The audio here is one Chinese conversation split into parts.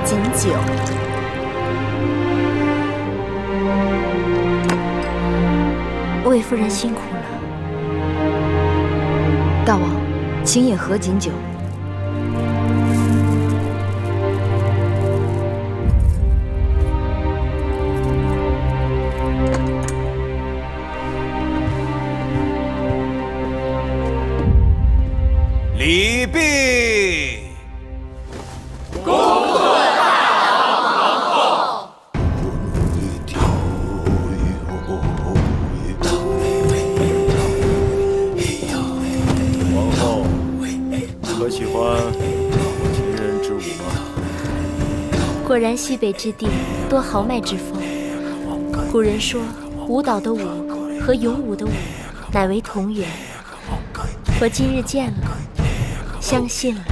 锦酒。魏夫人辛苦了。大王，请饮合锦酒。礼毕。恭贺大王皇后。皇后，可喜欢秦人之舞吗？果然西北之地多豪迈之风。古人说，舞蹈的舞和咏武的武乃为同源。我今日见了，相信了。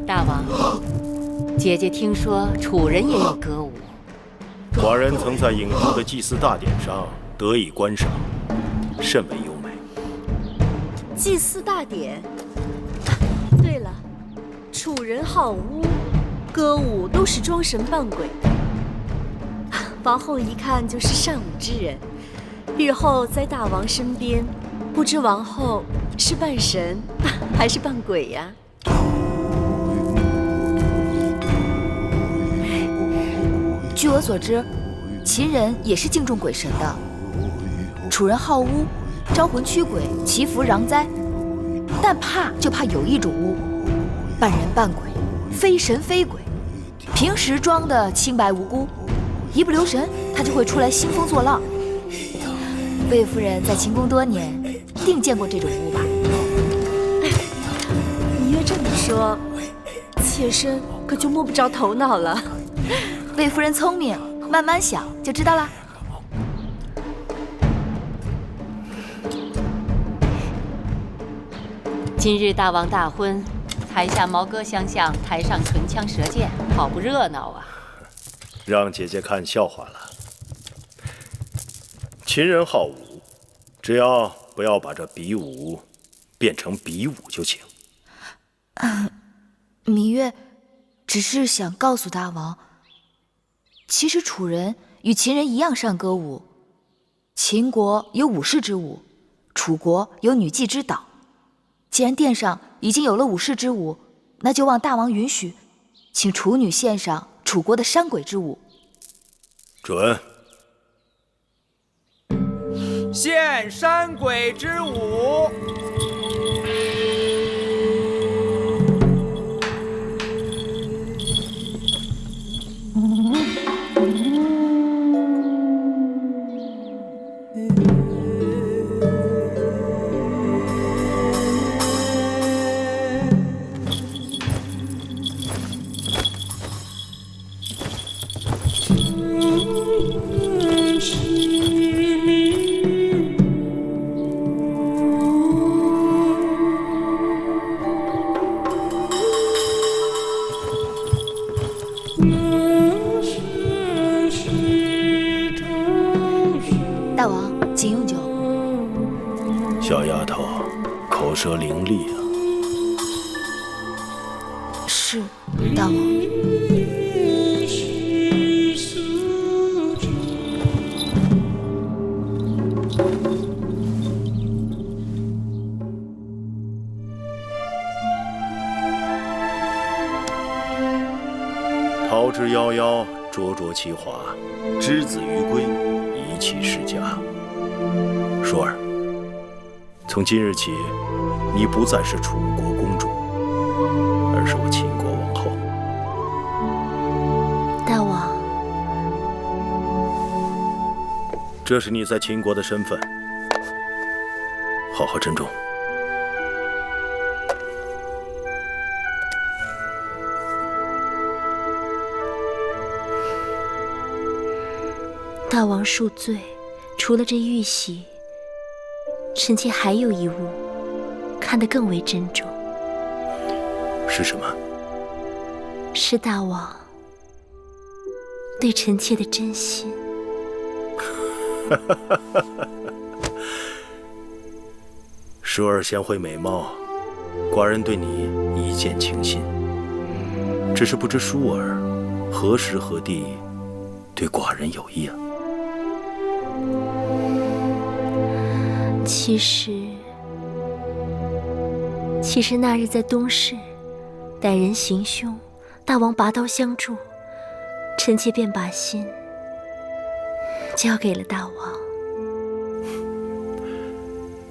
大王，姐姐听说楚人也有歌舞。寡人曾在郢都的祭祀大典上得以观赏，甚为优美。祭祀大典。对了，楚人好巫，歌舞都是装神扮鬼的。王后一看就是善舞之人，日后在大王身边，不知王后是扮神还是扮鬼呀？据我所知，秦人也是敬重鬼神的。楚人好巫，招魂驱鬼，祈福攘灾，但怕就怕有一种巫，扮人扮鬼，非神非鬼，平时装的清白无辜，一不留神他就会出来兴风作浪。魏夫人在秦宫多年，定见过这种巫吧？你越这么说，妾身可就摸不着头脑了。魏夫人聪明，慢慢想就知道了。今日大王大婚，台下毛歌相向，台上唇枪舌剑，好不热闹啊！让姐姐看笑话了。秦人好武，只要不要把这比武变成比武就行。芈月只是想告诉大王，其实楚人与秦人一样善歌舞。秦国有武士之舞，楚国有女妓之蹈。既然殿上已经有了武士之舞，那就望大王允许，请楚女献上楚国的山鬼之舞。准。献山鬼之舞。大王，请用酒。小丫头，口舌伶俐啊。是，大王。桃之夭夭，灼灼其华；之子于归，宜其室家。舒儿，从今日起，你不再是楚国公主，而是我秦国王后。大王，这是你在秦国的身份，好好珍重。大王恕罪，除了这玉玺，臣妾还有一物，看得更为珍重。是什么？是大王对臣妾的真心。舒儿贤惠美貌，寡人对你一见倾心。只是不知舒儿何时何地对寡人有意啊？其实那日在东市，歹人行凶，大王拔刀相助，臣妾便把心交给了大王。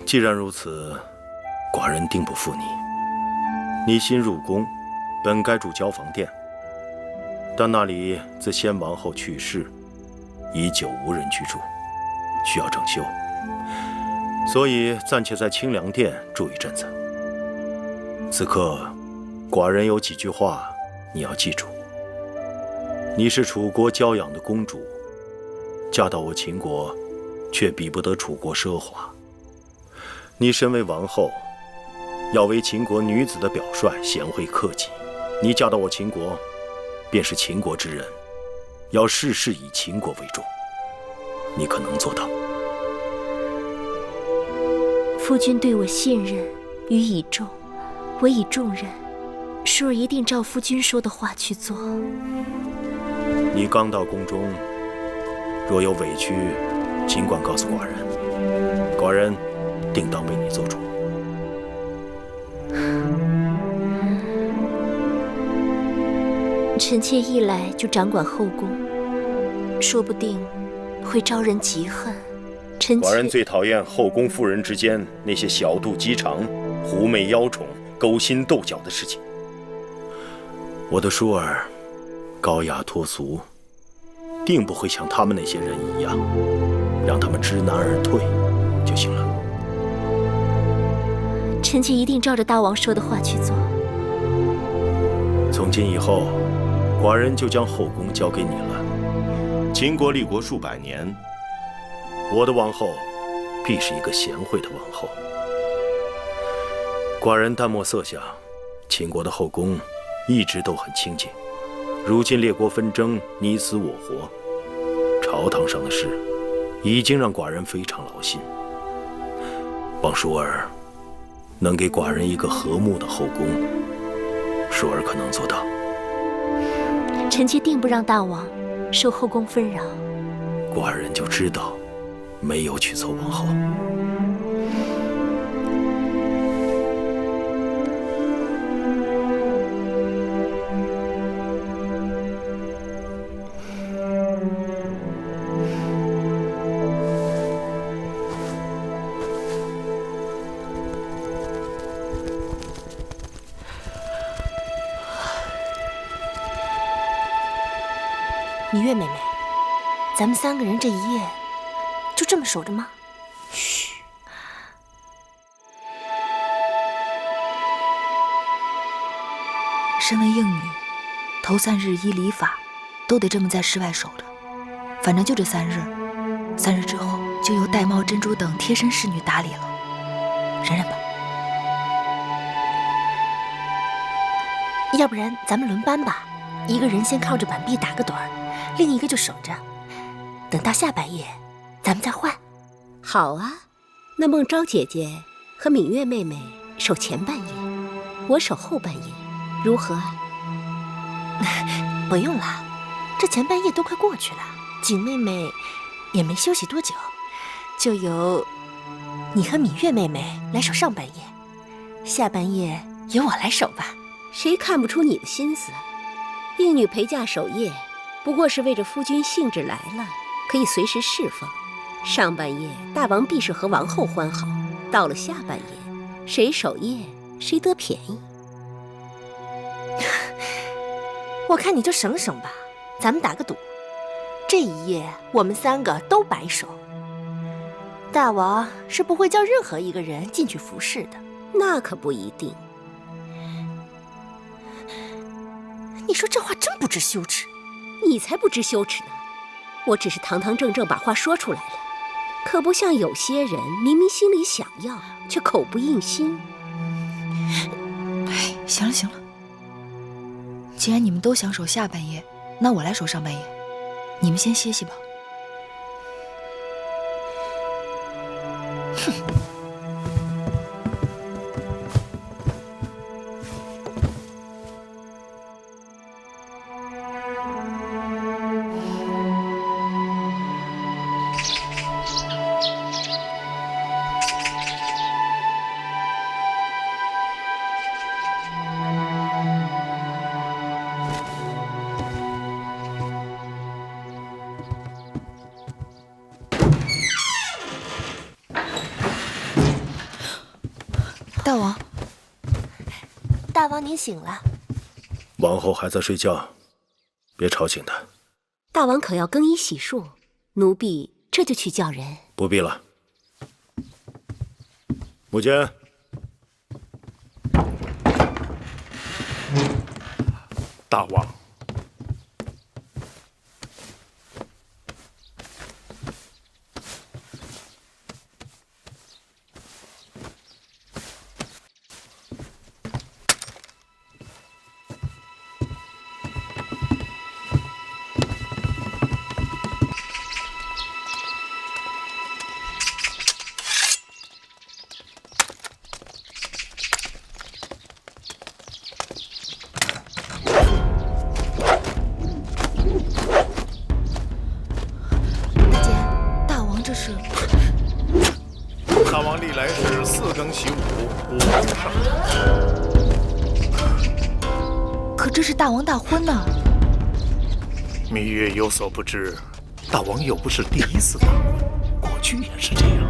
既然如此，寡人定不负你。你新入宫，本该住交房殿，但那里自先王后去世，已久无人居住，需要整修，所以暂且在清凉殿住一阵子。此刻，寡人有几句话你要记住。你是楚国娇养的公主，嫁到我秦国，却比不得楚国奢华。你身为王后，要为秦国女子的表率，贤惠克己。你嫁到我秦国，便是秦国之人，要事事以秦国为重。你可能做到？夫君对我信任予以重，委以重任，淑儿一定照夫君说的话去做。你刚到宫中，若有委屈，尽管告诉寡人，寡人定当为你做主。臣妾一来就掌管后宫，说不定会招人嫉恨。臣妾寡人最讨厌后宫妇人之间那些小肚鸡肠、狐媚妖宠、勾心斗角的事情。我的淑儿高雅脱俗，定不会像他们那些人一样，让他们知难而退就行了。臣妾一定照着大王说的话去做。从今以后，寡人就将后宫交给你了。秦国立国数百年，我的王后必是一个贤惠的王后。寡人淡漠色相，秦国的后宫一直都很清静。如今列国纷争，你死我活，朝堂上的事已经让寡人非常劳心。望淑儿能给寡人一个和睦的后宫，淑儿可能做到。臣妾定不让大王受后宫纷扰。寡人就知道没有娶错王后。芈月妹妹，咱们3个人这一夜就这么守着吗？嘘。身为应女，头3日依礼法，都得这么在室外守着。反正就这3日，3日之后就由玳瑁、珍珠等贴身侍女打理了。忍忍吧。要不然咱们轮班吧，一个人先靠着板壁打个盹儿，另一个就守着，等到下半夜，咱们再换。好啊，那孟昭姐姐和芈月妹妹守前半夜，我守后半夜，如何？不用了，这前半夜都快过去了，景妹妹也没休息多久，就由你和芈月妹妹来守上半夜，下半夜由我来守吧。谁看不出你的心思？应女陪嫁守夜，不过是为着夫君兴致来了，可以随时释放。上半夜大王必是和王后欢好，到了下半夜，谁守夜谁得便宜。我看你就省省吧，咱们打个赌，这一夜我们3个都白守。大王是不会叫任何一个人进去服侍的。那可不一定。你说这话真不知羞耻。你才不知羞耻呢，我只是堂堂正正把话说出来了，可不像有些人明明心里想要，却口不应心。哎，行了行了，既然你们都想守下半夜，那我来守上半夜，你们先歇息吧。哼。大王，大王您醒了。王后还在睡觉，别吵醒她。大王可要更衣洗漱，奴婢这就去叫人。不必了。母监，大王，大姐，大王这是？大王历来是4更起舞，5更上阵。可这是大王大婚呢。芈月有所不知，大王又不是第一次大婚，过去也是这样。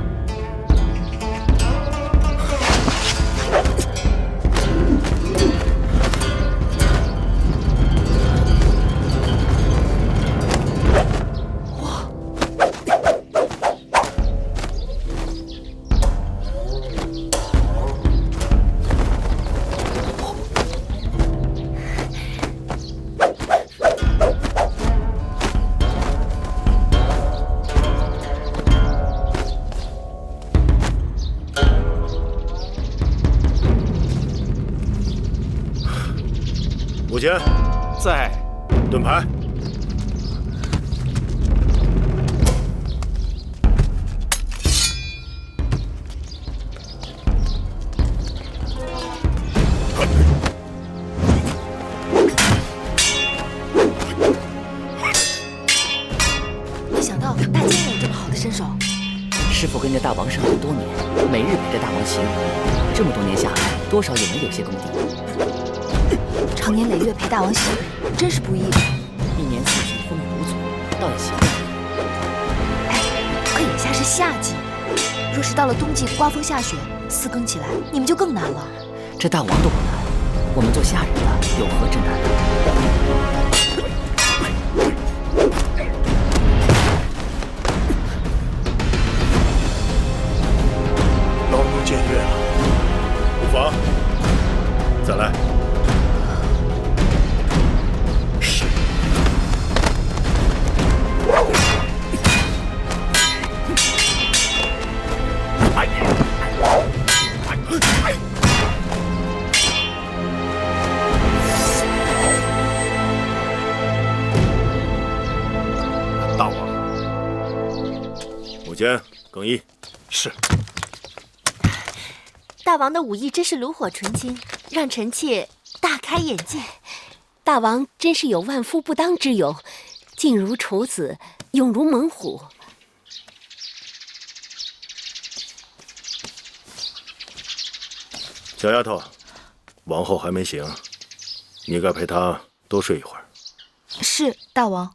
母监，在。盾牌。没想到大剑也有这么好的身手。师傅跟着大王上阵多年，每日陪着大王习武，这么多年下来，多少也能有些功底。长年累月陪大王习武，真是不易。一年四季风雨无阻，倒也行。哎，可眼下是夏季，若是到了冬季刮风下雪，4更起来，你们就更难了。这大王都不难，我们做下人的有何之难？老奴僭越了，无妨，再来。是。大王，母监，更衣。是。大王的武艺真是炉火纯青，让臣妾大开眼界。大王真是有万夫不当之勇，静如处子，勇如猛虎。小丫头，王后还没醒，你该陪她多睡一会儿。是，大王。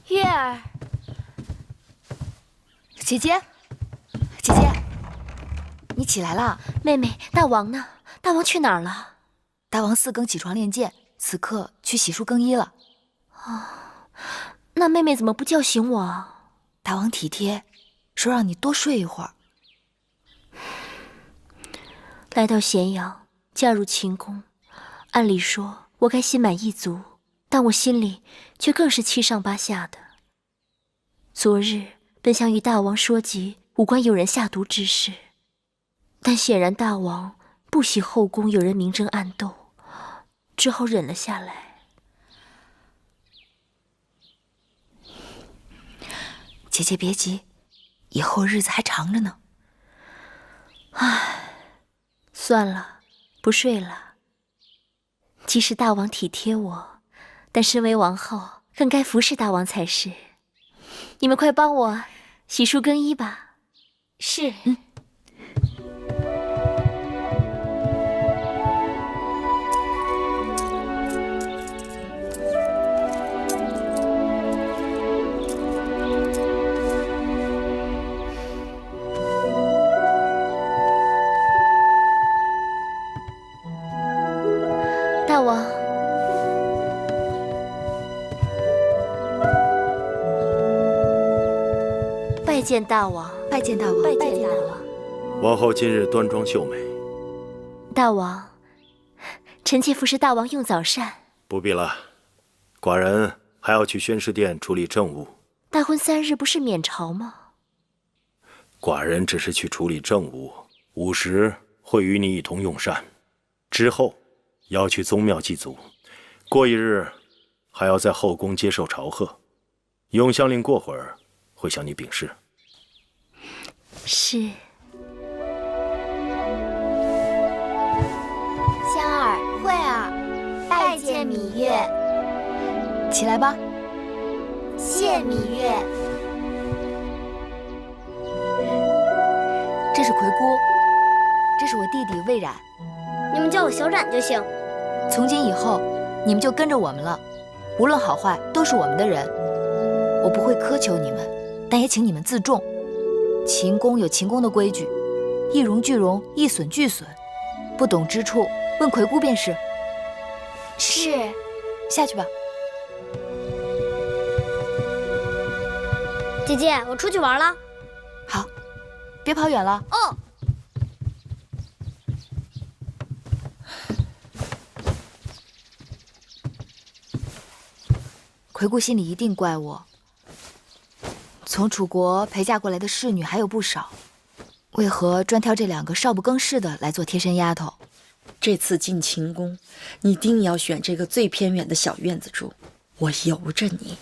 月儿，姐姐，姐姐，你起来了。妹妹，大王呢？大王去哪儿了？大王4更起床练剑，此刻去洗漱更衣了。那妹妹怎么不叫醒我？大王体贴，说让你多睡一会儿。来到咸阳，嫁入秦宫，按理说我该心满意足，但我心里却更是七上八下的。昨日本想与大王说及无关有人下毒之事，但显然大王不喜后宫有人明争暗斗，只好忍了下来。姐姐别急，以后日子还长着呢。唉，算了，不睡了。即使大王体贴我，但身为王后，更该服侍大王才是。你们快帮我洗漱更衣吧。是。大王，拜见大王，拜见大王，拜见大王。王后今日端庄秀美。大王，臣妾服侍大王用早膳。不必了，寡人还要去宣示殿处理政务。大婚3日不是免朝吗？寡人只是去处理政务，5时会与你一同用膳，之后要去宗庙祭祖，过1日还要在后宫接受朝贺。永香令过会儿会向你禀示。是。香儿、慧儿，拜见芈月。起来吧。谢芈月。这是葵姑，这是我弟弟魏冉。你们叫我小冉就行。从今以后，你们就跟着我们了，无论好坏都是我们的人。我不会苛求你们，但也请你们自重。秦宫有秦宫的规矩，一荣俱荣，一损俱损。不懂之处，问葵姑便是。是。下去吧。姐姐，我出去玩了。好，别跑远了。哦。葵姑心里一定怪我。从楚国陪嫁过来的侍女还有不少，为何专挑这2个少不更事的来做贴身丫头？这次进秦宫，你定要选这个最偏远的小院子住。我由着你，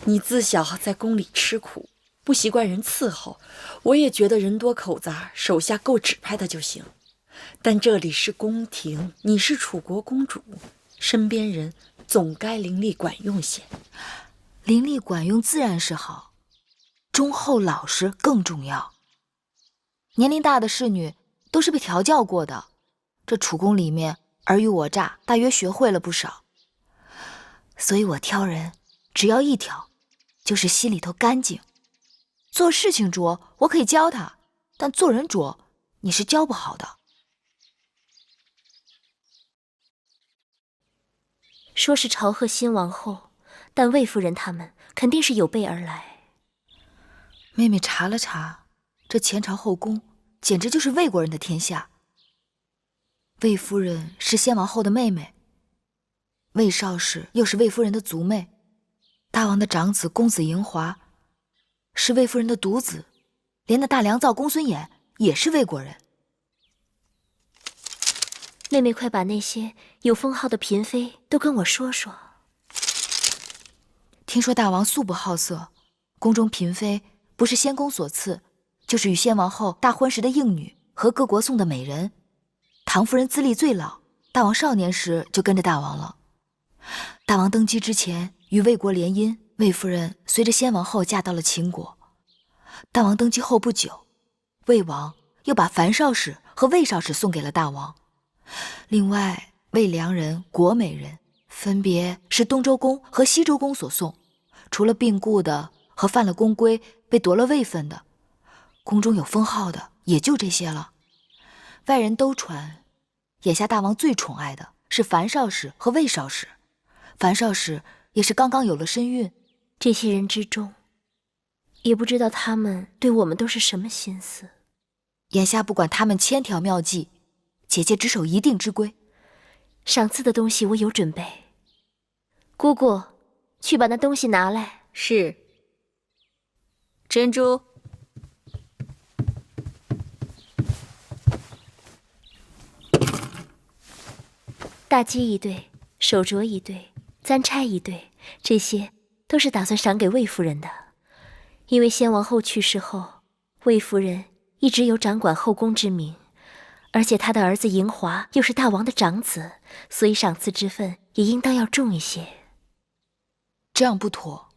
你自小在宫里吃苦，不习惯人伺候，我也觉得人多口杂，手下够指派的就行。但这里是宫廷，你是楚国公主，身边人总该伶俐管用些。伶俐管用自然是好，忠厚老实更重要。年龄大的侍女都是被调教过的，这楚宫里面尔虞我诈，大约学会了不少。所以我挑人只要一条，就是心里头干净。做事情拙我可以教他，但做人拙你是教不好的。说是朝贺新王后，但魏夫人他们肯定是有备而来。妹妹查了查，这前朝后宫简直就是魏国人的天下。魏夫人是先王后的妹妹，魏少氏又是魏夫人的族妹，大王的长子公子嬴华是魏夫人的独子，连那大良造公孙衍也是魏国人。妹妹快把那些有封号的嫔妃都跟我说说。听说大王素不好色，宫中嫔妃不是先公所赐，就是与先王后大婚时的应女和各国送的美人。唐夫人资历最老，大王少年时就跟着大王了。大王登基之前与魏国联姻，魏夫人随着先王后嫁到了秦国。大王登基后不久，魏王又把樊少氏和魏少氏送给了大王。另外，魏良人、国美人分别是东周公和西周公所送，除了病故的和犯了宫规被夺了位分的，宫中有封号的也就这些了。外人都传，眼下大王最宠爱的是樊少氏和魏少氏，樊少氏也是刚刚有了身孕。这些人之中，也不知道他们对我们都是什么心思。眼下不管他们千条妙计，姐姐只守一定之规。赏赐的东西我有准备，姑姑，去把那东西拿来。是。珍珠。大鸡一对，手镯一对，簪钗一对，这些都是打算赏给魏夫人的。因为先王后去世后，魏夫人一直有掌管后宫之名，而且她的儿子嬴华又是大王的长子，所以赏赐之分也应当要重一些。这样不妥。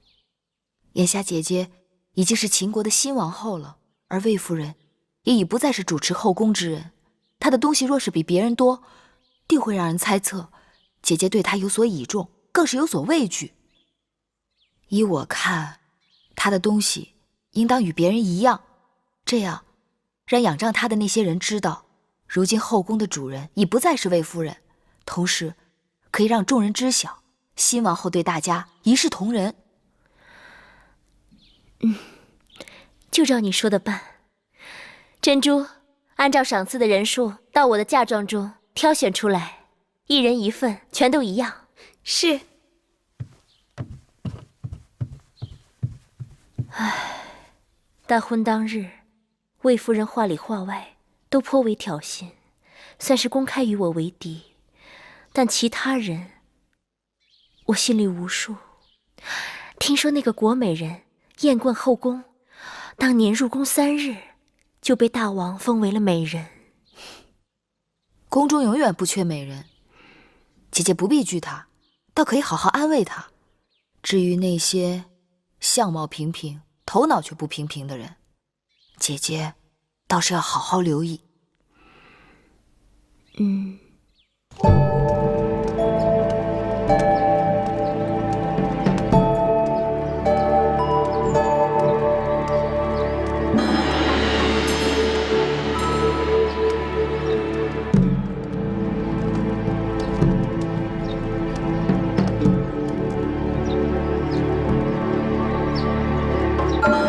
眼下姐姐已经是秦国的新王后了，而魏夫人也已不再是主持后宫之人。她的东西若是比别人多，定会让人猜测姐姐对她有所倚重，更是有所畏惧。依我看，她的东西应当与别人一样，这样让仰仗她的那些人知道，如今后宫的主人已不再是魏夫人，同时可以让众人知晓，新王后对大家一视同仁。就照你说的办。珍珠，按照赏赐的人数到我的嫁妆中挑选出来，一人一份，全都一样。是。唉，大婚当日，魏夫人话里话外都颇为挑衅，算是公开与我为敌。但其他人，我心里无数。听说那个国美人艳冠后宫，当年入宫3日，就被大王封为了美人。宫中永远不缺美人，姐姐不必惧她，倒可以好好安慰她。至于那些相貌平平、头脑却不平平的人，姐姐倒是要好好留意。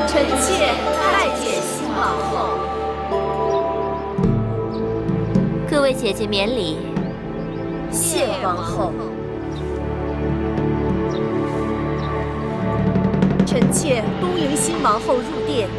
臣妾拜见新王后。各位姐姐免礼。谢王后。臣妾恭迎新王后入殿。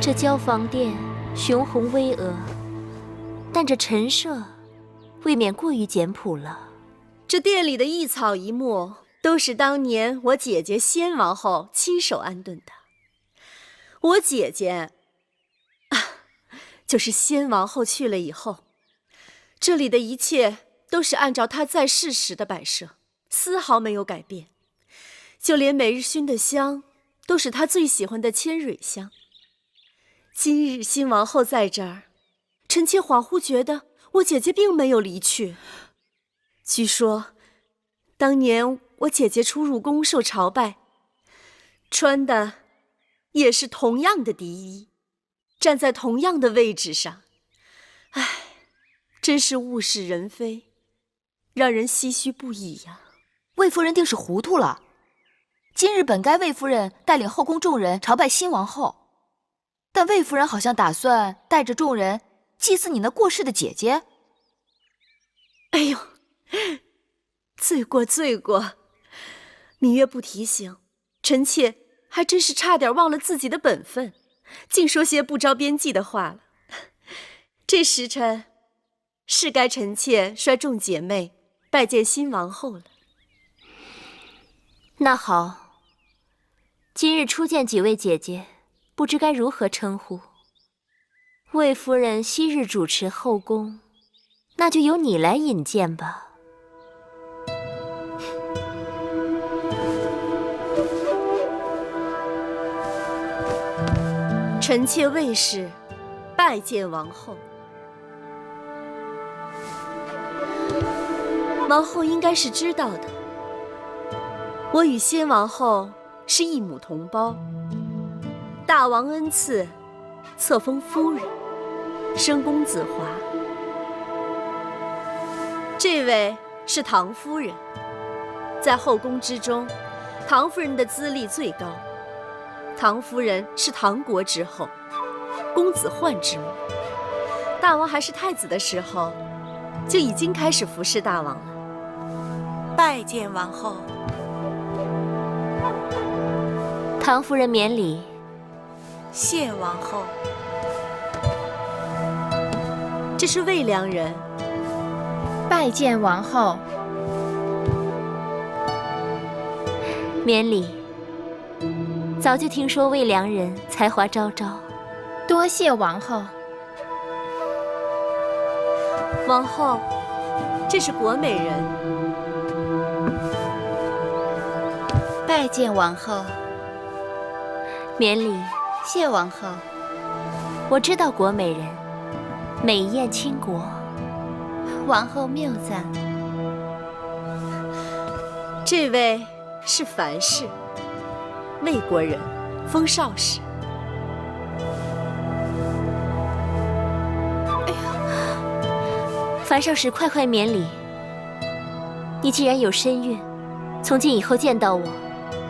这交房殿雄宏巍峨，但这陈设未免过于简朴了。这殿里的一草一木都是当年我姐姐先王后亲手安顿的。我姐姐就是先王后去了以后，这里的一切都是按照她在世时的摆设，丝毫没有改变。就连每日熏的香都是她最喜欢的千蕊香。今日新王后在这儿，臣妾恍惚觉得我姐姐并没有离去。据说，当年我姐姐初入宫受朝拜，穿的也是同样的笛衣，站在同样的位置上。唉，真是物是人非，让人唏嘘不已呀。魏夫人定是糊涂了。今日本该魏夫人带领后宫众人朝拜新王后，但魏夫人好像打算带着众人祭祀你那过世的姐姐。哎呦，罪过罪过！芈月不提醒，臣妾还真是差点忘了自己的本分，竟说些不着边际的话了。这时辰是该臣妾率众姐妹拜见新王后了。那好，今日初见几位姐姐，不知该如何称呼。魏夫人昔日主持后宫，那就由你来引荐吧。臣妾魏氏拜见王后。王后应该是知道的，我与先王后是一母同胞，大王恩赐，册封夫人，生公子华。这位是唐夫人，在后宫之中，唐夫人的资历最高。唐夫人是唐国之后，公子焕之母。大王还是太子的时候，就已经开始服侍大王了。拜见王后。唐夫人免礼。谢王后。这是魏良人。拜见王后。免礼。早就听说魏良人才华昭昭。多谢王后。王后，这是国美人。拜见王后。免礼。谢王后。我知道国美人，美艳倾国。王后谬赞。这位是樊氏，魏国人，封少氏。樊少使，快免礼！你既然有身孕，从今以后见到我，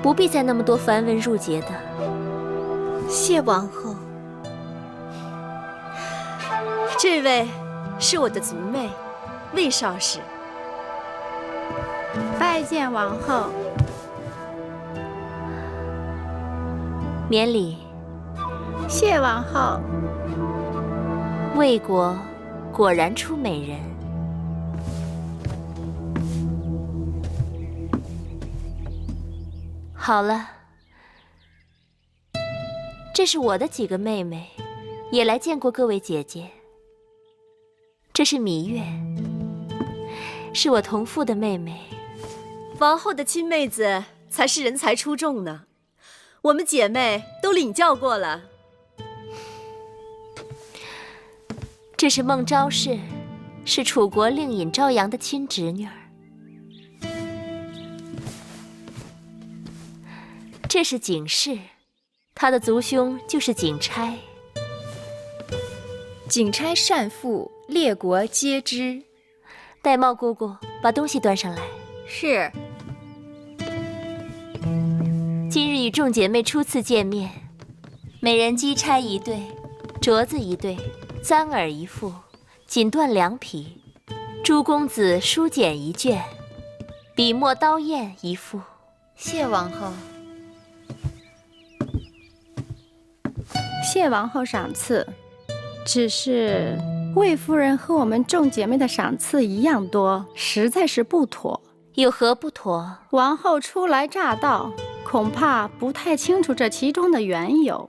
不必再那么多繁文缛节的。谢王后。这位是我的族妹，魏少使。拜见王后。免礼。谢王后。魏国果然出美人。好了，这是我的几个妹妹，也来见过各位姐姐。这是芈月，是我同父的妹妹。王后的亲妹子才是人才出众呢，我们姐妹都领教过了。这是孟昭氏，是楚国令尹昭阳的亲侄女儿。这是景氏，她的族兄就是景差。景差善赋，列国皆知。玳瑁姑姑，把东西端上来。是。今日与众姐妹初次见面，每人姬钗一对，镯子一对，簪耳一副，锦缎2匹，诸公子书简一卷，笔墨刀砚一副。谢王后。谢王后赏赐，只是魏夫人和我们众姐妹的赏赐一样多，实在是不妥。有何不妥？王后初来乍到，恐怕不太清楚这其中的缘由。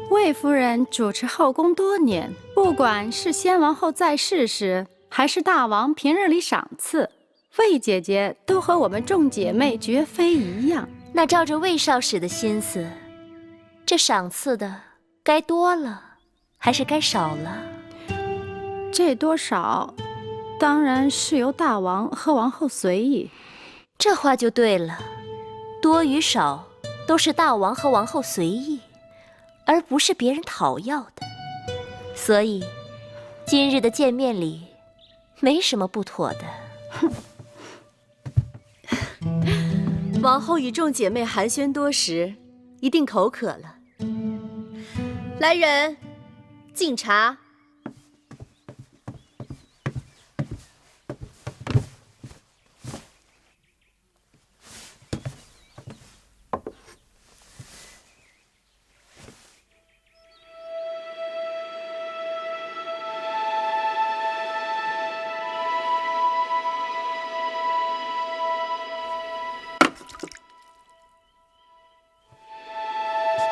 魏夫人主持后宫多年，不管是先王后在世时，还是大王平日里赏赐，魏姐姐都和我们众姐妹绝非一样。那照着魏少使的心思，这赏赐的该多了，还是该少了？这多少，当然是由大王和王后随意。这话就对了，多与少都是大王和王后随意，而不是别人讨要的。所以，今日的见面礼，没什么不妥的。王后与众姐妹寒暄多时，一定口渴了。来人，敬茶。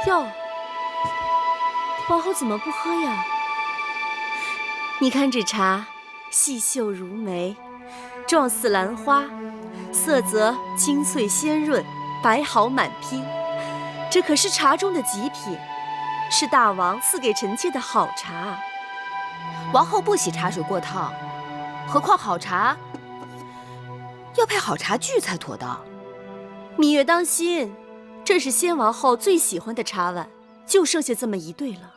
哟，王后怎么不喝呀？你看这茶，细秀如眉，状似兰花，色泽清脆鲜润，白毫满披。这可是茶中的极品，是大王赐给臣妾的好茶。王后不喜茶水过烫，何况好茶要配好茶具才妥当。芈月当心，这是先王后最喜欢的茶碗，就剩下这么一对了。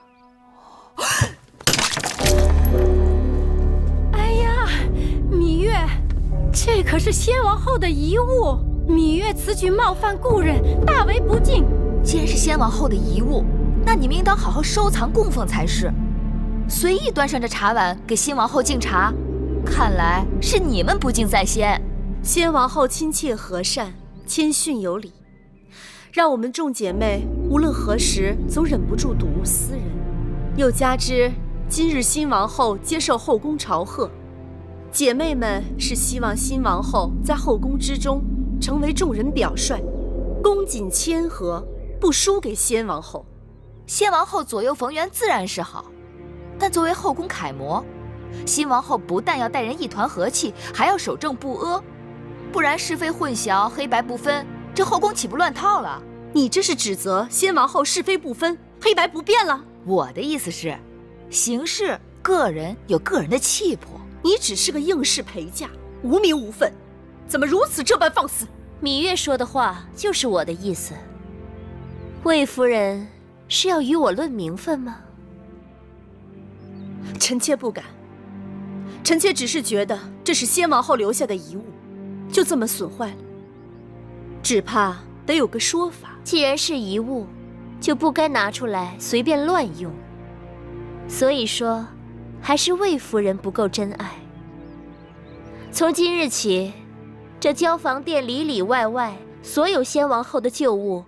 哎呀，芈月，这可是先王后的遗物，芈月此举冒犯故人，大为不敬。既然是先王后的遗物，那你们应当好好收藏供奉才是。随意端上这茶碗给新王后敬茶，看来是你们不敬在先。先王后亲切和善，谦逊有礼，让我们众姐妹无论何时总忍不住睹物思人。又加之今日新王后接受后宫朝贺，姐妹们是希望新王后在后宫之中成为众人表率，恭谨谦和，不输给先王后。先王后左右逢源自然是好，但作为后宫楷模，新王后不但要待人一团和气，还要守正不阿，不然是非混淆，黑白不分，这后宫岂不乱套了？你这是指责先王后是非不分，黑白不变了？我的意思是，行事个人有个人的气魄，你只是个应试陪嫁，无名无分，怎么如此这般放肆？芈月说的话就是我的意思。魏夫人是要与我论名分吗？臣妾不敢，臣妾只是觉得这是先王后留下的遗物，就这么损坏了，只怕得有个说法。既然是遗物，就不该拿出来随便乱用。所以说，还是魏夫人不够真爱。从今日起，这交房殿里里外外所有先王后的旧物，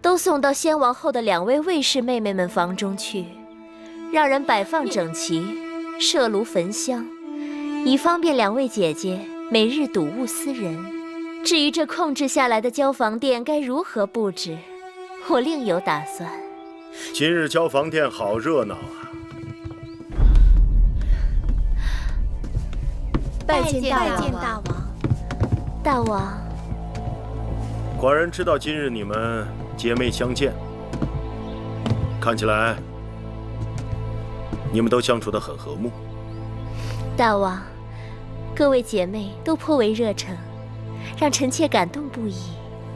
都送到先王后的2位卫士妹妹们房中去，让人摆放整齐，设炉焚香，以方便2位姐姐每日睹物思人。至于这控制下来的交房殿该如何布置，我另有打算。今日交房殿好热闹啊！拜见大王。大王，寡人知道今日你们姐妹相见，看起来你们都相处得很和睦。大王，各位姐妹都颇为热诚，让臣妾感动不已。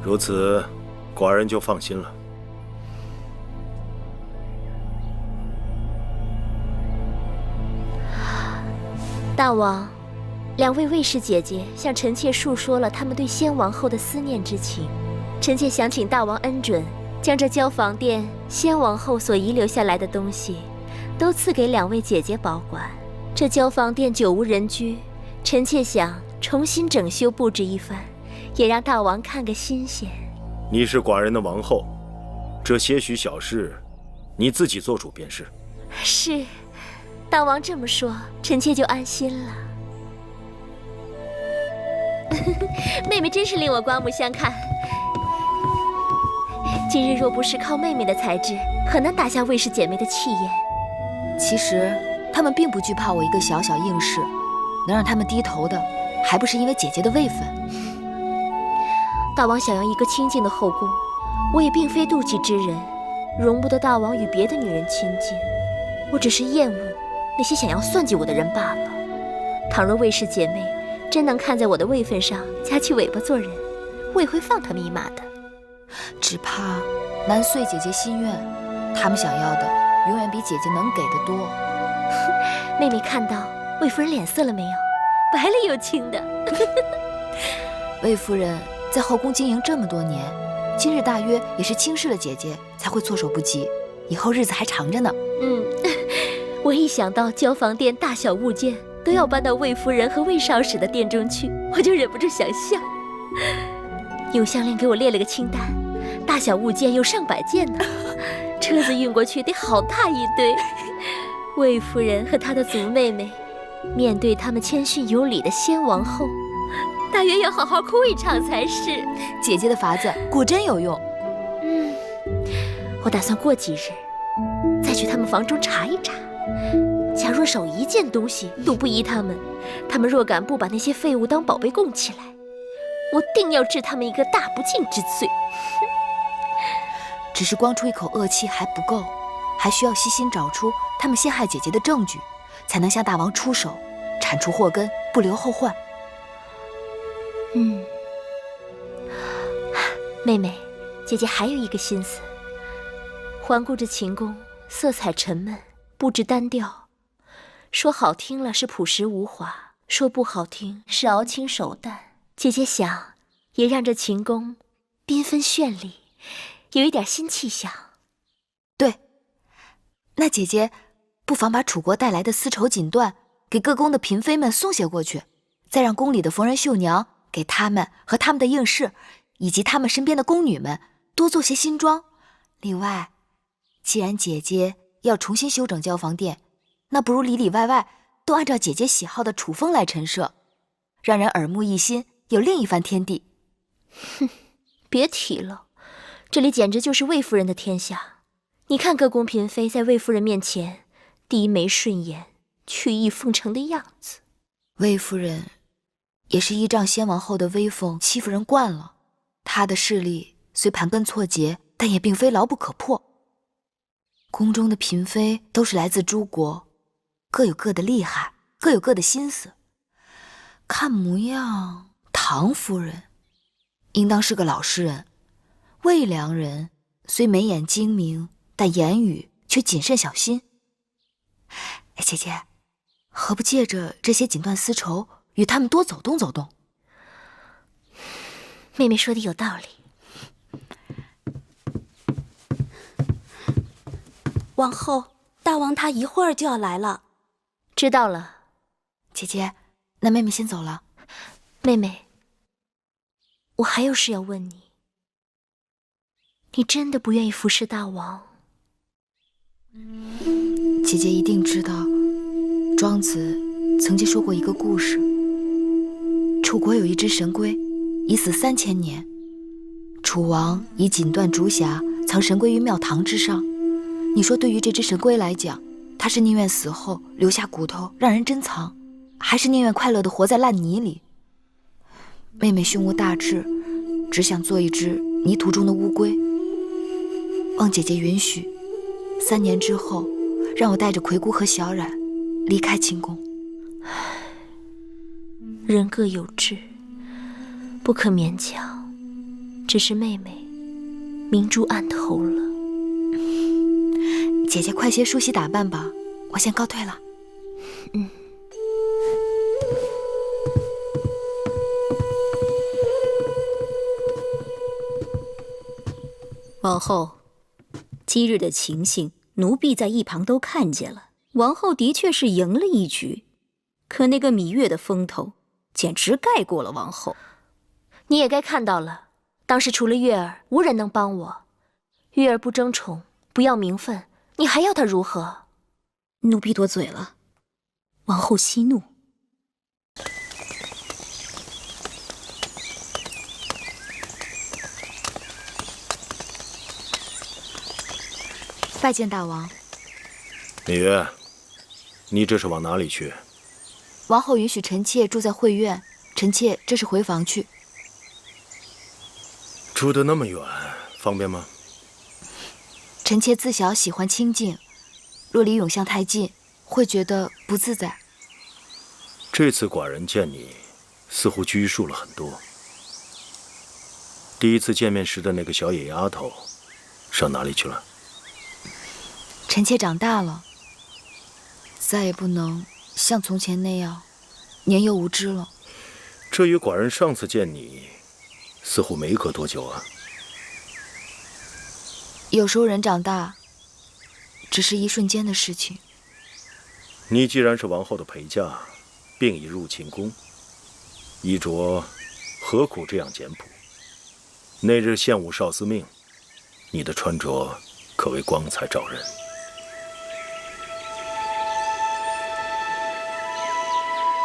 如此，寡人就放心了。大王，2位卫士姐姐向臣妾述说了他们对先王后的思念之情，臣妾想请大王恩准，将这交房殿先王后所遗留下来的东西，都赐给2位姐姐保管。这交房殿久无人居，臣妾想重新整修布置一番，也让大王看个新鲜。你是寡人的王后，这些许小事，你自己做主便是。是，大王这么说，臣妾就安心了。妹妹真是令我刮目相看。今日若不是靠妹妹的才智，很难打下卫氏姐妹的气焰。其实她们并不惧怕我一个小小应试，能让她们低头的，还不是因为姐姐的位分。大王想要一个清静的后宫，我也并非妒忌之人，容不得大王与别的女人亲近。我只是厌恶那些想要算计我的人罢了。倘若卫氏姐妹真能看在我的位分上夹起尾巴做人，我也会放他们一马的。只怕难遂姐姐心愿，他们想要的永远比姐姐能给的多。妹妹看到魏夫人脸色了没有？白里有青的。魏夫人在后宫经营这么多年，今日大约也是轻视了姐姐，才会措手不及。以后日子还长着呢。我一想到交房殿大小物件都要搬到魏夫人和魏少使的殿中去，我就忍不住想笑。永香莲给我列了个清单，大小物件有上百件呢，车子运过去得好大一堆。魏夫人和她的族妹妹，面对他们谦逊有礼的先王后，大约要好好哭一场才是。姐姐的法子果真有用。我打算过几日再去他们房中查一查，假若少一件东西都不依他们若敢不把那些废物当宝贝供起来，我定要治他们一个大不敬之罪。只是光出一口恶气还不够，还需要细心找出他们陷害姐姐的证据，才能向大王出手，铲除祸根，不留后患。妹妹，姐姐还有一个心思。环顾着秦宫，色彩沉闷，布置单调，说好听了是朴实无华，说不好听是熬青手淡。姐姐想，也让这秦宫缤纷绚丽，有一点新气象。对，那姐姐不妨把楚国带来的丝绸锦缎给各宫的嫔妃们送些过去，再让宫里的缝人绣娘给他们和他们的应试，以及他们身边的宫女们多做些新装，另外，既然姐姐要重新修整交房殿，那不如里里外外都按照姐姐喜好的楚风来陈设，让人耳目一新，有另一番天地。哼，别提了，这里简直就是魏夫人的天下。你看各宫嫔妃在魏夫人面前低眉顺眼、曲意奉承的样子。魏夫人也是依仗先王后的威风欺负人惯了，她的势力虽盘根错节，但也并非牢不可破。宫中的嫔妃都是来自诸国，各有各的厉害，各有各的心思。看模样，唐夫人应当是个老实人，魏良人虽眉眼精明，但言语却谨慎小心。姐姐，何不借着这些锦缎丝绸，与他们多走动走动？妹妹说的有道理。王后，大王他一会儿就要来了。知道了。姐姐，那妹妹先走了。妹妹，我还有事要问你。你真的不愿意服侍大王？姐姐一定知道，庄子曾经说过一个故事。楚国有一只神龟，已死3000年。楚王以锦缎竹匣藏神龟于庙堂之上。你说对于这只神龟来讲，它是宁愿死后留下骨头让人珍藏，还是宁愿快乐地活在烂泥里？妹妹胸无大志，只想做一只泥土中的乌龟。望姐姐允许，3年之后，让我带着葵姑和小冉离开清宫。人各有志，不可勉强。只是妹妹明珠暗投了。姐姐快些梳洗打扮吧，我先告退了。王后，今日的情形，奴婢在一旁都看见了。王后的确是赢了一局，可那个芈月的风头，简直盖过了王后。你也该看到了，当时除了月儿，无人能帮我。月儿不争宠，不要名分，你还要她如何？奴婢多嘴了，王后息怒。拜见大王。芈月，你这是往哪里去？王后允许臣妾住在会院，臣妾这是回房去。住得那么远，方便吗？臣妾自小喜欢清静，若离永巷太近，会觉得不自在。这次寡人见你，似乎拘束了很多。第一次见面时的那个小野丫头，上哪里去了？臣妾长大了，再也不能像从前那样年幼无知了。这与寡人上次见你，似乎没隔多久啊。有时候人长大，只是一瞬间的事情。你既然是王后的陪嫁，并已入寝宫，衣着何苦这样简朴？那日献武少司命，你的穿着可谓光彩照人。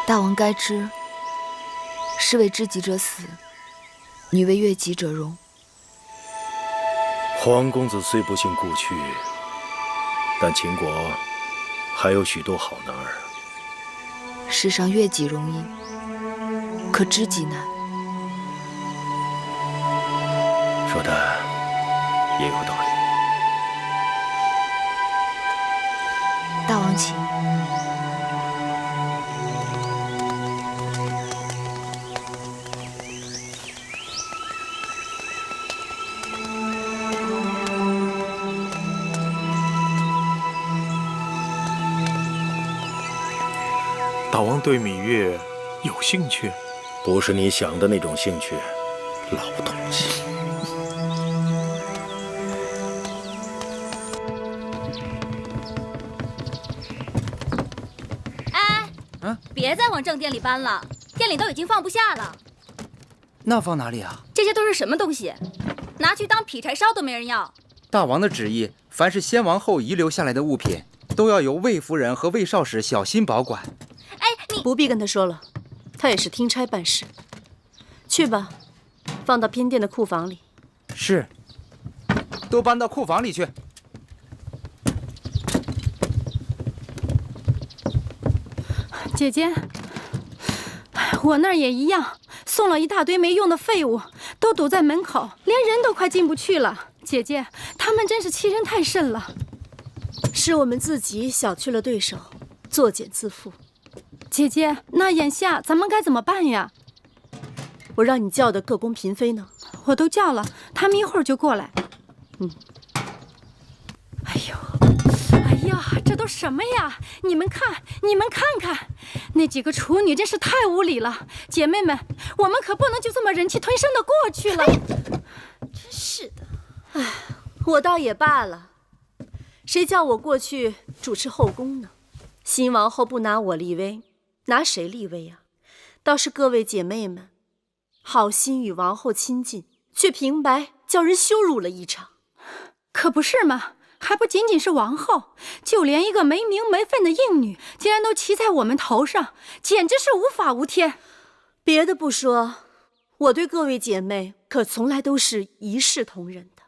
大王该知，士为知己者死，女为悦己者容。皇公子虽不幸故去，但秦国还有许多好男儿。世上悦己容易，可知己难。说的也有道理。大王请。大王对芈月有兴趣？不是你想的那种兴趣，老东西。别再往正殿里搬了，店里都已经放不下了。那放哪里啊？这些都是什么东西？拿去当劈柴烧都没人要。大王的旨意，凡是先王后遗留下来的物品，都要由魏夫人和魏少使小心保管。哎，你不必跟他说了，他也是听差办事。去吧，放到偏殿的库房里。是，都搬到库房里去。姐姐，我那儿也一样，送了一大堆没用的废物，都堵在门口，连人都快进不去了。姐姐，他们真是欺人太甚了。是我们自己小觑了对手，作茧自缚。姐姐，那眼下咱们该怎么办呀？我让你叫的各宫嫔妃呢？我都叫了，他们一会儿就过来。哎呀，这都什么呀？你们看看，那几个处女真是太无礼了。姐妹们，我们可不能就这么忍气吞声的过去了。真是的，哎，我倒也罢了，谁叫我过去主持后宫呢？新王后不拿我立威，拿谁立威呀？倒是各位姐妹们，好心与王后亲近，却平白叫人羞辱了一场。可不是嘛，还不仅仅是王后，就连一个没名没分的应女，竟然都骑在我们头上，简直是无法无天。别的不说，我对各位姐妹可从来都是一视同仁的。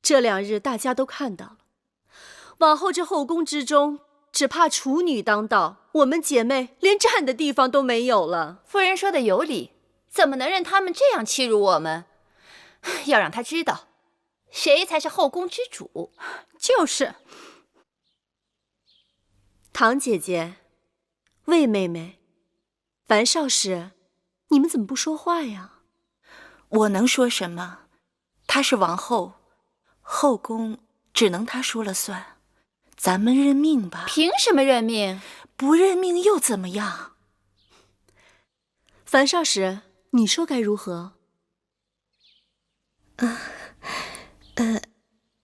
这2日大家都看到了，往后这后宫之中，只怕处女当道，我们姐妹连站的地方都没有了。夫人说的有理，怎么能任他们这样欺辱我们？要让他知道，谁才是后宫之主。就是。唐姐姐，魏妹妹，樊少使，你们怎么不说话呀？我能说什么？她是王后，后宫只能她说了算。咱们认命吧。凭什么认命？不认命又怎么样？樊少使，你说该如何？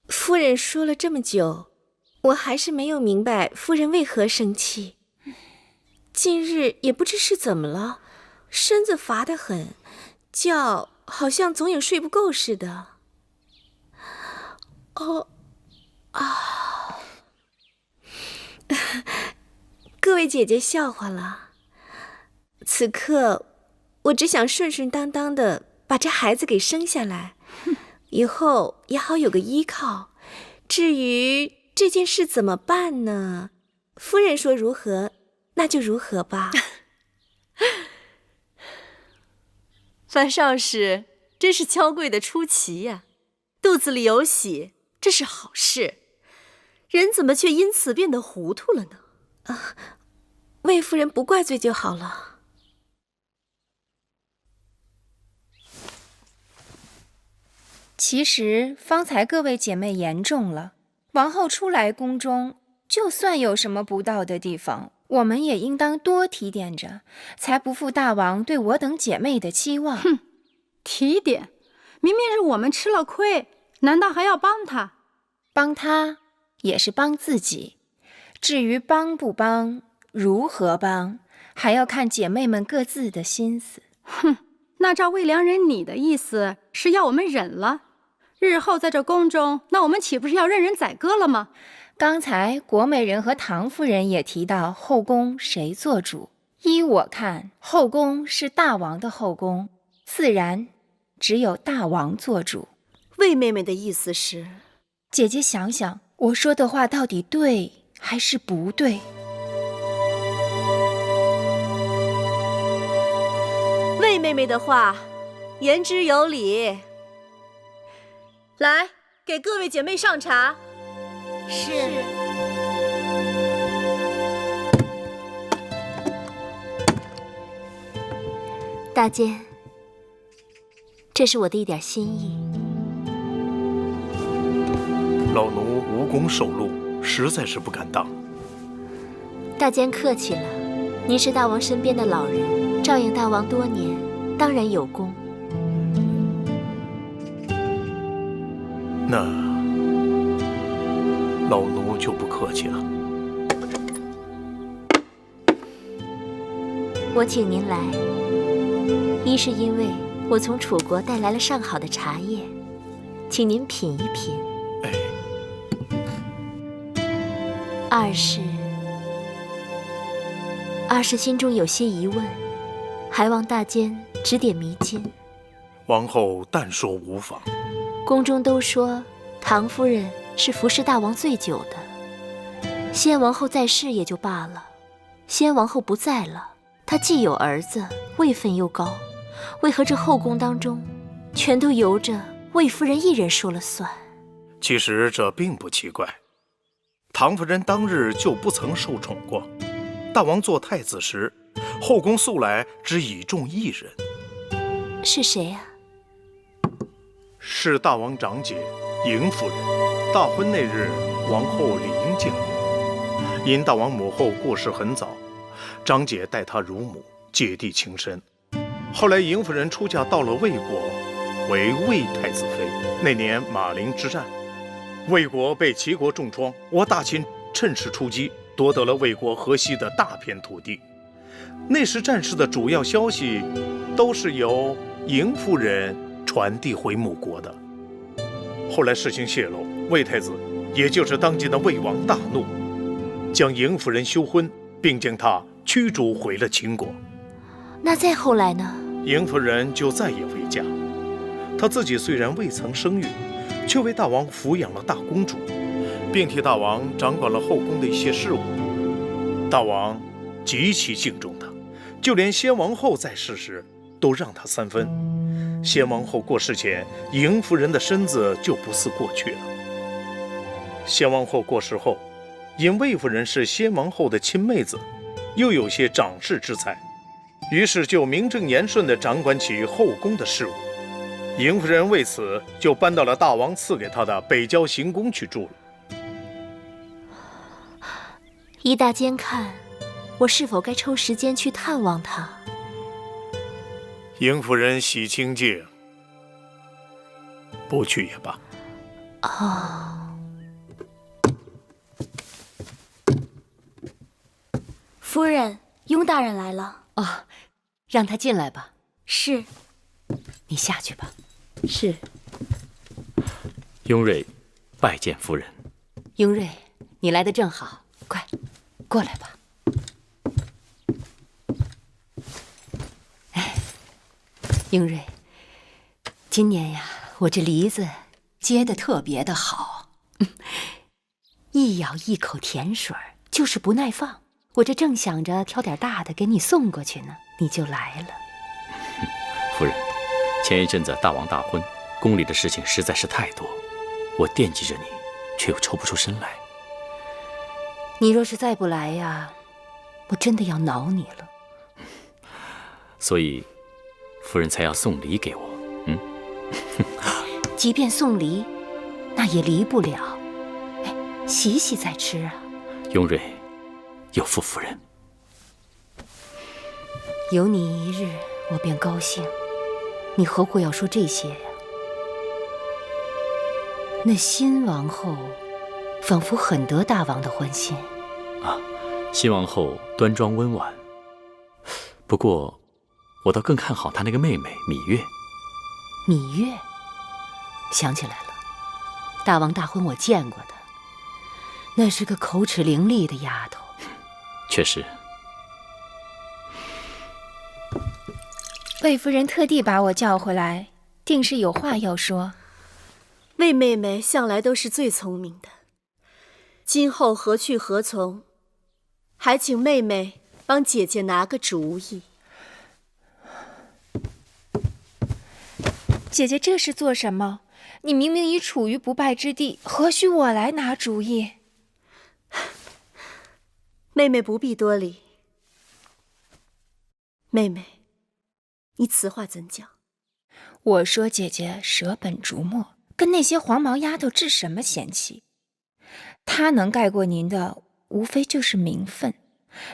夫人说了这么久，我还是没有明白夫人为何生气。近日也不知是怎么了，身子乏得很，觉好像总有睡不够似的。各位姐姐笑话了。此刻我只想顺顺当当的把这孩子给生下来，以后也好有个依靠。至于这件事怎么办呢？夫人说如何，那就如何吧。樊少使真是娇贵的出奇呀，肚子里有喜，这是好事。人怎么却因此变得糊涂了呢？魏夫人不怪罪就好了。其实方才各位姐妹言重了，王后初来宫中，就算有什么不到的地方，我们也应当多提点着，才不负大王对我等姐妹的期望。哼，提点，明明是我们吃了亏，难道还要帮他？帮他也是帮自己，至于帮不帮，如何帮，还要看姐妹们各自的心思。哼，那照魏良人你的意思是要我们忍了，日后在这宫中，那我们岂不是要任人宰割了吗？刚才国美人和唐夫人也提到后宫谁做主，依我看，后宫是大王的后宫，自然只有大王做主。魏妹妹的意思是，姐姐想想，我说的话到底对还是不对？魏妹妹的话言之有理。来，给各位姐妹上茶。是。大监，这是我的一点心意。老奴无功受禄，实在是不敢当。大监客气了，您是大王身边的老人，照应大王多年，当然有功。那老奴就不客气了。我请您来，一是因为我从楚国带来了上好的茶叶，请您品一品。二是心中有些疑问，还望大监指点迷津。王后但说无妨。宫中都说唐夫人是服侍大王最久的，先王后在世也就罢了，先王后不在了，她既有儿子，位分又高，为何这后宫当中全都由着魏夫人一人说了算？其实这并不奇怪，唐夫人当日就不曾受宠过。大王做太子时，后宫素来只倚重一人。是谁啊？是大王长姐嬴夫人。大婚那日，王后理应见过。因大王母后过世很早，长姐待她如母，姐弟情深。后来嬴夫人出嫁到了魏国，为魏太子妃。那年马陵之战，魏国被齐国重创，我大秦趁势出击，夺得了魏国河西的大片土地。那时战事的主要消息都是由嬴夫人传递回母国的。后来事情泄露，魏太子，也就是当今的魏王大怒，将嬴夫人休婚，并将她驱逐回了秦国。那再后来呢？嬴夫人就再也未嫁。她自己虽然未曾生育，却为大王抚养了大公主，并替大王掌管了后宫的一些事务。大王极其敬重她，就连先王后在世时都让她3分。先王后过世前，嬴夫人的身子就不似过去了。先王后过世后，因魏夫人是先王后的亲妹子，又有些长世之才，于是就名正言顺地掌管起后宫的事务。嬴夫人为此就搬到了大王赐给她的北郊行宫去住了。依大监看，我是否该抽时间去探望她？嬴夫人喜清静，不去也罢。夫人，雍大人来了。哦，让他进来吧。是。你下去吧。是。雍瑞拜见夫人。雍瑞，你来得正好，快过来吧。雍瑞，今年呀，我这梨子结得特别的好，一咬一口甜水儿，就是不耐放。我这正想着挑点大的给你送过去呢，你就来了。夫人，前一阵子大王大婚，宫里的事情实在是太多，我惦记着你，却又抽不出身来。你若是再不来呀，我真的要恼你了。所以夫人才要送礼给我。即便送礼，那也离不了。哎，洗洗再吃啊。雍瑞有负夫人。有你一日，我便高兴。你何苦要说这些呀？那新王后仿佛很得大王的欢心啊。新王后端庄温婉，不过我倒更看好她那个妹妹芈月。芈月，想起来了，大王大婚我见过的，那是个口齿伶俐的丫头。确实。魏夫人特地把我叫回来，定是有话要说。魏妹妹向来都是最聪明的，今后何去何从，还请妹妹帮姐姐拿个主意。姐姐这是做什么？你明明已处于不败之地，何须我来拿主意？妹妹不必多礼。妹妹，你此话怎讲？我说姐姐舍本逐末，跟那些黄毛丫头置什么嫌弃？她能盖过您的，无非就是名分。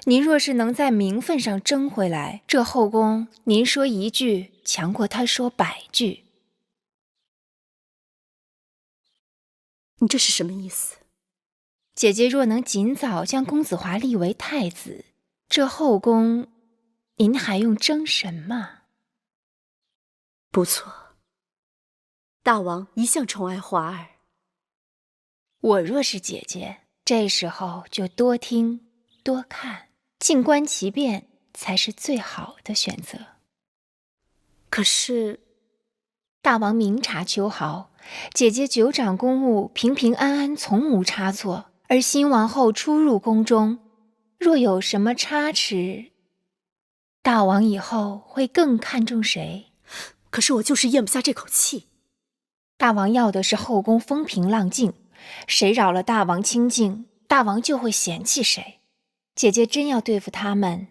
您若是能在名分上争回来，这后宫您说一句，强过她说100句。你这是什么意思？姐姐若能尽早将公子华立为太子，这后宫您还用争什么？不错，大王一向宠爱华儿。我若是姐姐，这时候就多听多看，静观其变才是最好的选择。可是，大王明察秋毫，姐姐久掌公务，平平安安，从无差错。而新王后初入宫中，若有什么差池，大王以后会更看重谁？可是我就是咽不下这口气。大王要的是后宫风平浪静，谁扰了大王清静，大王就会嫌弃谁。姐姐真要对付他们，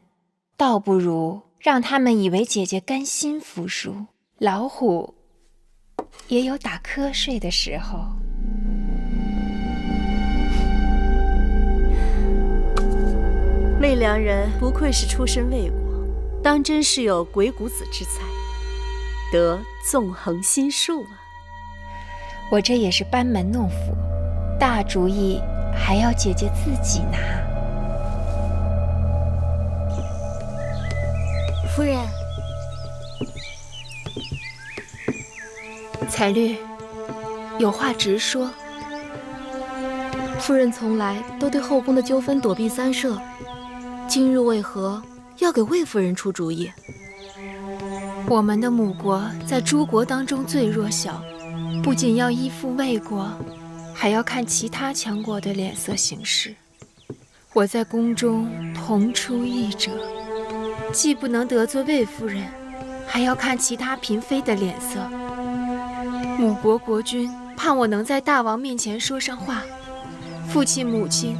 倒不如让他们以为姐姐甘心服输。老虎也有打瞌睡的时候。媚良人不愧是出身魏国，当真是有鬼谷子之才，得纵横心术啊！我这也是班门弄斧，大主意还要姐姐自己拿。夫人，彩绿，有话直说。夫人从来都对后宫的纠纷躲避三舍，今日为何要给魏夫人出主意？我们的母国在诸国当中最弱小，不仅要依附魏国，还要看其他强国的脸色行事。我在宫中同出一辙，既不能得罪魏夫人，还要看其他嫔妃的脸色。母国国君盼我能在大王面前说上话，父亲母亲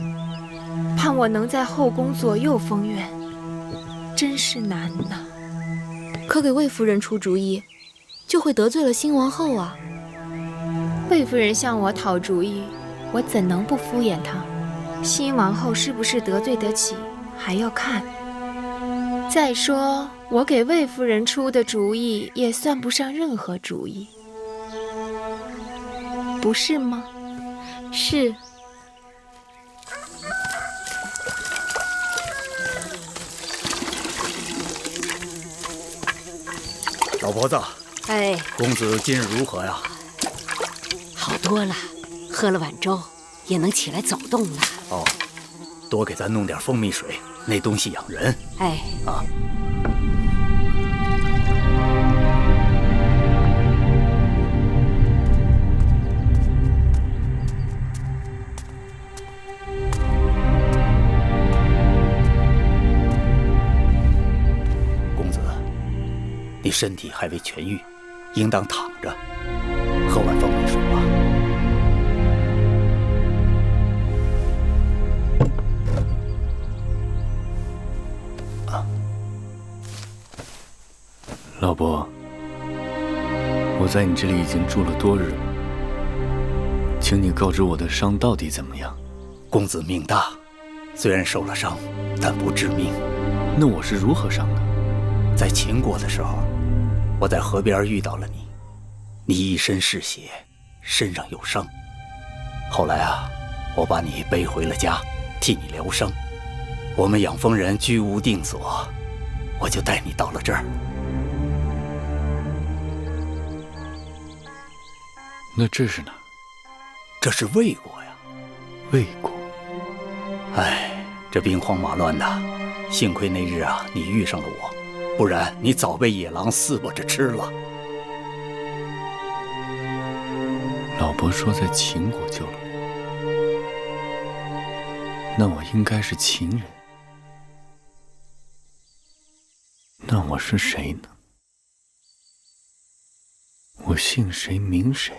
盼我能在后宫左右逢源，真是难呐。可给魏夫人出主意，就会得罪了新王后啊。魏夫人向我讨主意，我怎能不敷衍她？新王后是不是得罪得起，还要看。再说，我给魏夫人出的主意也算不上任何主意，不是吗？是。老婆子，哎，公子今日如何呀？好多了，喝了碗粥，也能起来走动了。哦，多给咱弄点蜂蜜水，那东西养人。哎，啊。你身体还未痊愈，应当躺着，喝碗蜂蜜水吧。啊，老伯，我在你这里已经住了多日了，请你告知我的伤到底怎么样？公子命大，虽然受了伤，但不致命。那我是如何伤的？在秦国的时候，我在河边遇到了你，你一身是血，身上有伤。后来啊，我把你背回了家，替你疗伤。我们养蜂人居无定所，我就带你到了这儿。那这是哪？这是魏国呀。魏国。哎，这兵荒马乱的，幸亏那日啊，你遇上了我。不然你早被野狼撕巴着吃了。老伯说在秦国救了我，那我应该是秦人。那我是谁呢？我姓谁名谁？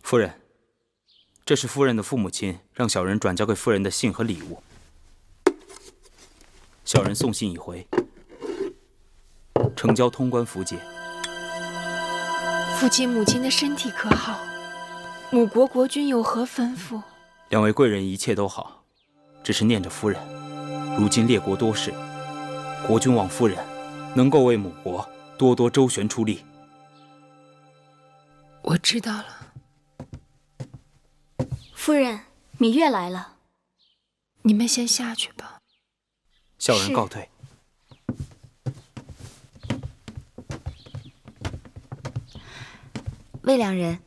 夫人，这是夫人的父母亲让小人转交给夫人的信和礼物，小人送信已回，呈交通关符节。父亲母亲的身体可好？母国国君有何吩咐？两位贵人一切都好，只是念着夫人，如今列国多事，国君望夫人能够为母国多多周旋出力。我知道了。夫人，芈月来了。你们先下去吧。小人告退。魏良人，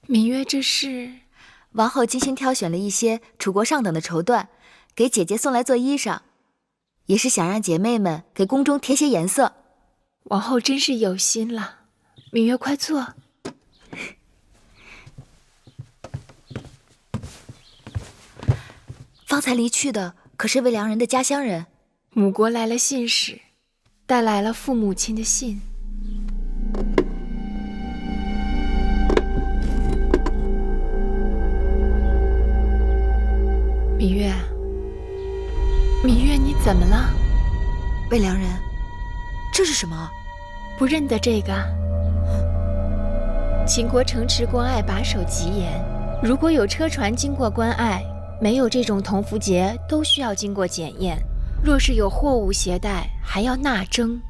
芈月，这是王后精心挑选了一些楚国上等的绸缎，给姐姐送来做衣裳，也是想让姐妹们给宫中添些颜色。王后真是有心了。芈月，快坐。方才离去的可是魏良人的家乡人。母国来了信使，带来了父母亲的信。芈月，芈月，你怎么了？魏良人，这是什么？不认得这个？秦国城池关隘把守极严，如果有车船经过关隘，没有这种铜符节，都需要经过检验。若是有货物携带，还要纳征。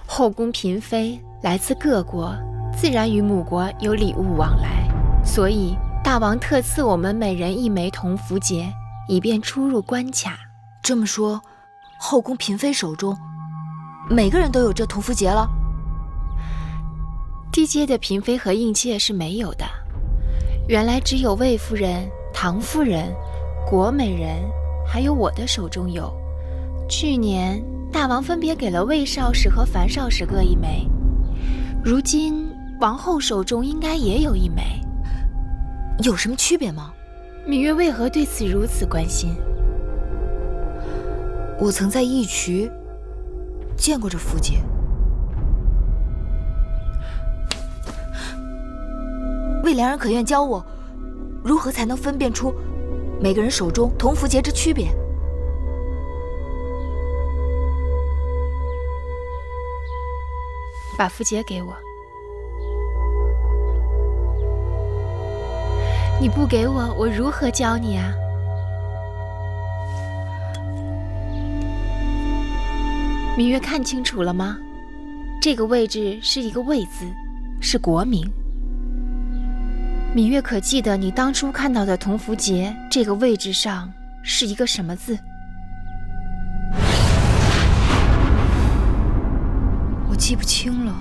后宫嫔妃来自各国，自然与母国有礼物往来，所以大王特赐我们每人1枚铜符节，以便出入关卡。这么说，后宫嫔妃手中每个人都有这铜符节了？低阶的嫔妃和应妾是没有的，原来只有魏夫人、唐夫人、国美人，还有我的手中有。去年大王分别给了魏少使和樊少使各1枚，如今王后手中应该也有1枚。有什么区别吗？芈月为何对此如此关心？我曾在义渠见过这符节。魏良人可愿教我，如何才能分辨出每个人手中铜符节之区别？把符节给我。你不给我，我如何教你啊？芈月，看清楚了吗？这个位置是一个魏字，是国名。芈月，可记得你当初看到的铜符节这个位置上是一个什么字？我记不清了。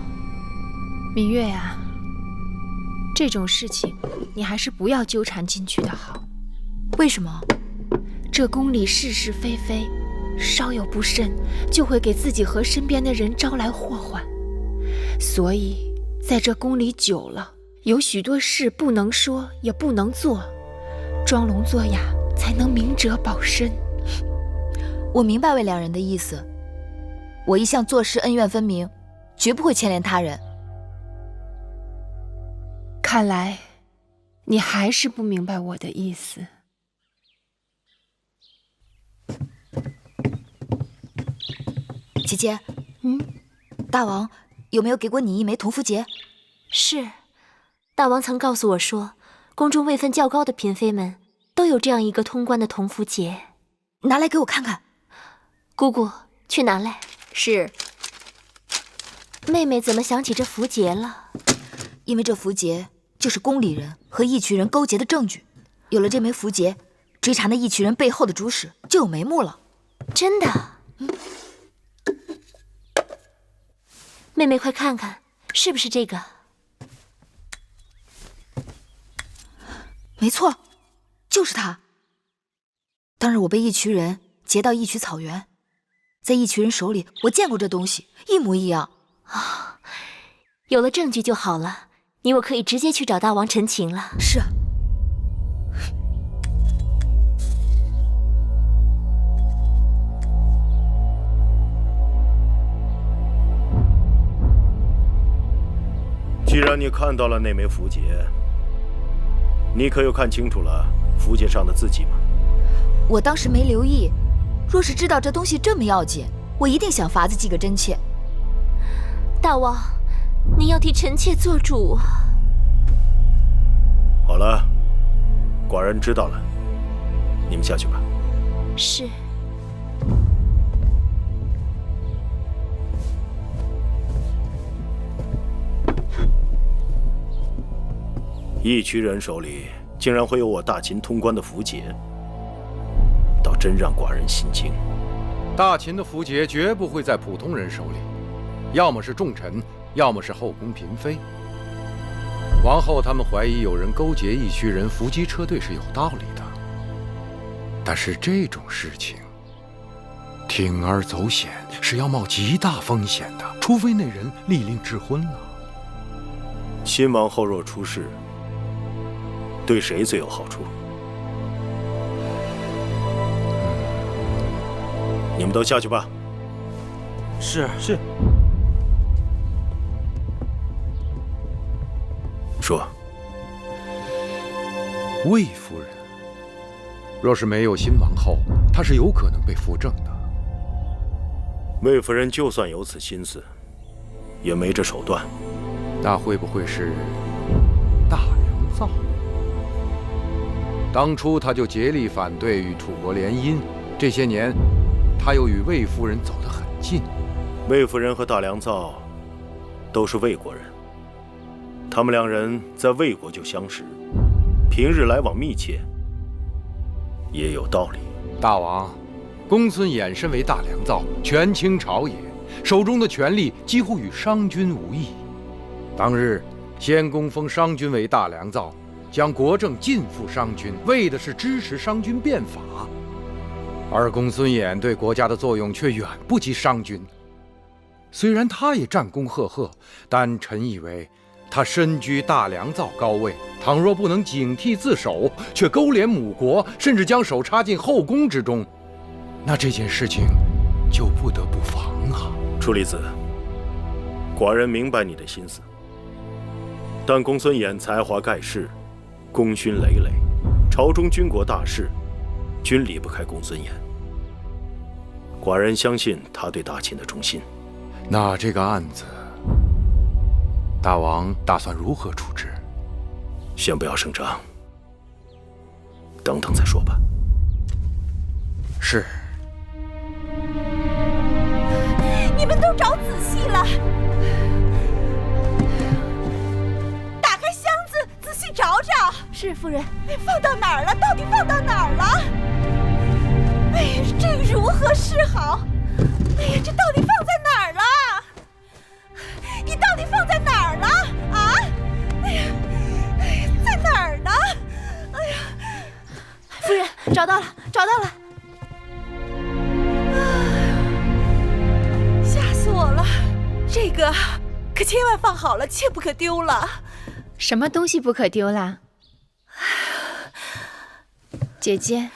芈月呀，这种事情你还是不要纠缠进去的好。为什么？这宫里是是非非，稍有不慎就会给自己和身边的人招来祸患。所以在这宫里久了，有许多事不能说也不能做，装聋作哑才能明哲保身。我明白魏良人的意思，我一向做事恩怨分明，绝不会牵连他人。看来你还是不明白我的意思。姐姐，大王有没有给过你1枚铜符节？是，大王曾告诉我说，宫中位分较高的嫔妃们都有这样一个通关的铜符节。拿来给我看看。姑姑，去拿来。是。妹妹怎么想起这符节了？因为这符节就是宫里人和义渠人勾结的证据。有了这枚符节，追查那义渠人背后的主使就有眉目了。真的？妹妹快看看，是不是这个？没错，就是他。当日我被义渠人劫到义渠草原，在义渠人手里，我见过这东西，一模一样。啊，有了证据就好了，你我可以直接去找大王陈情了。是。既然你看到了那枚符节，你可有看清楚了符节上的字迹吗？我当时没留意，若是知道这东西这么要紧，我一定想法子记个真切。大王，您要替臣妾做主啊！好了，寡人知道了，你们下去吧。是。义渠人手里竟然会有我大秦通关的符节，倒真让寡人心惊。大秦的符节绝不会在普通人手里，要么是重臣，要么是后宫嫔妃。王后他们怀疑有人勾结义渠人伏击车队是有道理的，但是这种事情铤而走险是要冒极大风险的，除非那人立令智昏了。新王后若出事，对谁最有好处？你们都下去吧。是。说，魏夫人若是没有新王后，她是有可能被扶正的。魏夫人就算有此心思，也没这手段。那会不会是大良造？当初他就竭力反对与楚国联姻，这些年他又与魏夫人走得很近。魏夫人和大良造都是魏国人，他们两人在魏国就相识，平日来往密切，也有道理。大王，公孙衍身为大良造，权倾朝野，手中的权力几乎与商君无异。当日，先公封商君为大良造，将国政尽付商君，为的是支持商君变法。而公孙衍对国家的作用却远不及商君。虽然他也战功赫赫，但臣以为他身居大良造高位，倘若不能警惕自守，却勾连母国，甚至将手插进后宫之中，那这件事情就不得不防啊。楚离子，寡人明白你的心思，但公孙衍才华盖世，功勋累累，朝中军国大事，均离不开公孙衍。寡人相信他对大秦的忠心。那这个案子，大王打算如何处置？先不要声张，等等再说吧。是。你们都找仔细了，打开箱子，仔细找找。是夫人。放到哪儿了？到底放到哪儿了？哎呀，这个如何是好？哎呀，这到底放在哪儿了？你到底放在哪儿了？啊？哎呀，在哪儿呢？哎呀，夫人，找到了，找到了。吓死我了！这个可千万放好了，切不可丢了。什么东西不可丢啦？姐姐，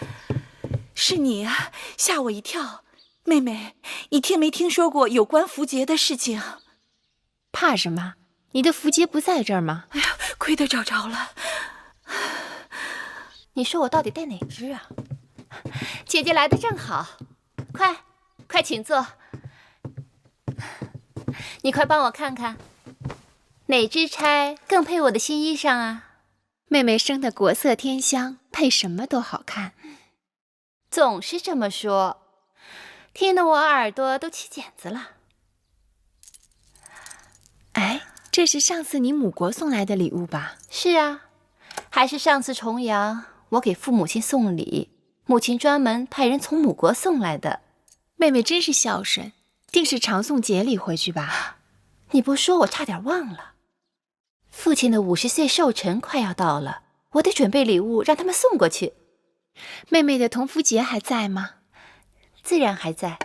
是你啊，吓我一跳。妹妹，你听没听说过有关符节的事情？怕什么？你的符节不在这儿吗？哎呀，亏得找着了。你说我到底带哪只啊？姐姐来的正好，快请坐。你快帮我看看，哪只钗更配我的新衣裳啊？妹妹生的国色天香，配什么都好看。总是这么说，听得我耳朵都起茧子了。哎，这是上次你母国送来的礼物吧？是啊，还是上次重阳我给父母亲送礼，母亲专门派人从母国送来的。妹妹真是孝顺，定是常送节礼回去吧？你不说我差点忘了，父亲的50岁寿辰快要到了，我得准备礼物让他们送过去。妹妹的铜符节还在吗？自然还在。